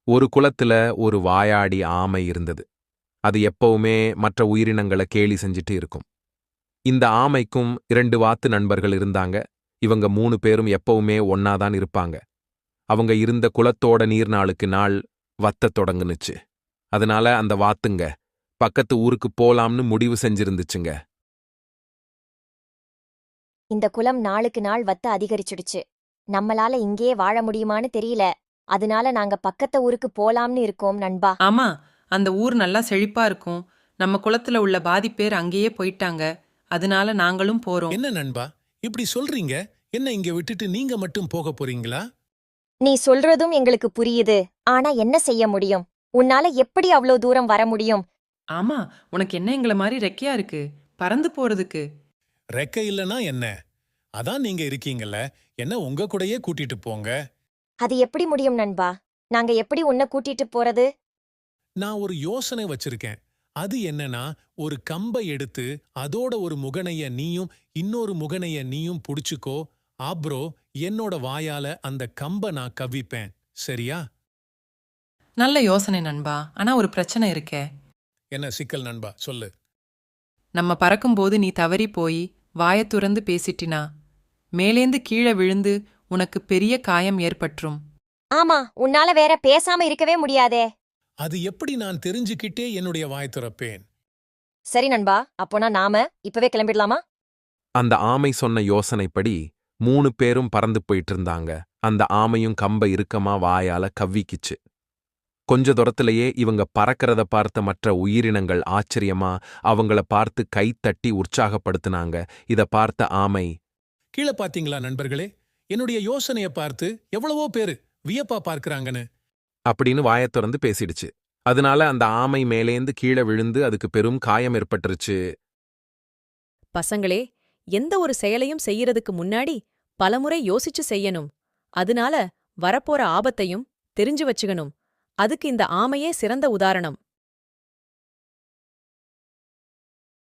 ஒரு குளத்துல ஒரு வாயாடி ஆமை இருந்தது. அது எப்பவுமே மற்ற உயிரினங்கள கேலி செஞ்சுட்டு இருக்கும். இந்த ஆமைக்கும் 2 வாத்து நண்பர்கள் இருந்தாங்க. இவங்க 3 பேரும் எப்பவுமே ஒன்னாதான் இருப்பாங்க. அவங்க இருந்த குளத்தோட நீர் நாளுக்கு நாள் வத்தத் தொடங்குனுச்சு. அதனால அந்த வாத்துங்க பக்கத்து ஊருக்கு போலாம்னு முடிவு செஞ்சிருந்துச்சுங்க. இந்த குலம் நாளுக்கு நாள் வத்த அதிகரிச்சுடுச்சு. நம்மளால இங்கேயே வாழ முடியுமான்னு தெரியல. அதனால நாங்க பக்கத்த ஊருக்கு போலாம்னு இருக்கோம் நண்பா. ஆமா, அந்த ஊர் நல்லா செழிப்பா இருக்கும். நம்ம குளத்துல உள்ள பாதிப்பேர் அங்கேயே போயிட்டாங்க. அதனால நாங்களும் போறோம். என்ன நண்பா இப்படி சொல்றீங்க? என்ன இங்க விட்டுட்டு நீங்க மட்டும் போக போறீங்களா? நீ சொல்றதும் எங்களுக்கு புரியுது. ஆனா என்ன செய்ய முடியும்? உன்னால எப்படி அவ்ளோ தூரம் வர முடியும்? ஆமா, உனக்கு என்ன எங்கள மாதிரி ரெக்கையா இருக்கு பறந்து போறதுக்கு? ரெக்க இல்லனா என்ன? அதான் நீங்க இருக்கீங்கல்ல, என்ன உங்க கூடயே கூட்டிட்டு போங்க. அது எப்படி முடியும் நண்பா? நாங்க எப்படி உன்னை கூட்டிட்டு போறது? நான் ஒரு யோசனை வச்சிருக்கேன். அது என்னன்னா, ஒரு கம்பை எடுத்து அதோட ஒரு முகனைய நீயும் இன்னொரு முகனைய நீயும் புடிச்சுக்கோ. ஆப்ரோ, என்னோட வாயால அந்த கம்ப நான் கவ்விப்பேன். சரியா? நல்ல யோசனை நண்பா. ஆனா ஒரு பிரச்சனை இருக்கே. என்ன சிக்கல் நண்பா, சொல்லு. நம்ம பறக்கும்போது நீ தவறி போய் வாயத் துறந்து பேசிட்டினா மேலேந்து கீழே விழுந்து உனக்கு பெரிய காயம் ஏற்பட்டுரும். ஆமா, உன்னால வேற பேசாம இருக்கவே முடியாதே. அது எப்படி நான் தெரிஞ்சுக்கிட்டே என்னுடைய வாய் திறப்பேன்? சரி நண்பா, அப்போனா நாம இப்பவே கிளம்பிடலாமா? அந்த ஆமை சொன்ன யோசனைப்படி 3 பேரும் பறந்து போயிட்டு இருந்தாங்க. அந்த ஆமையும் கம்ப இறுக்கமா வாயால கவ்விக்கிச்சு. கொஞ்ச தூரத்திலேயே இவங்க பறக்கிறத பார்த்த மற்ற உயிரினங்கள் ஆச்சரியமா அவங்கள பார்த்து கைத்தட்டி உற்சாகப்படுத்தினாங்க. இத பார்த்த ஆமை, கீழே பாத்தீங்களா நண்பர்களே? என்னுடைய யோசனைய பார்த்து எவ்வளவோ பேரு வியப்பா பார்க்கறாங்கன்னு. அப்படின்னு வாயத் திறந்து பேசிடுச்சு. அதனால அந்த ஆமை மேலேந்து கீழே விழுந்து அதுக்கு பெரும் காயம் ஏற்பட்டுருச்சு. பசங்களே, எந்த ஒரு செயலையும் செய்யறதுக்கு முன்னாடி பலமுறை யோசிச்சு செய்யணும். அதனால வரப்போற ஆபத்தையும் தெரிஞ்சு வச்சுக்கணும். அதுக்கு இந்த ஆமையே சிறந்த உதாரணம்.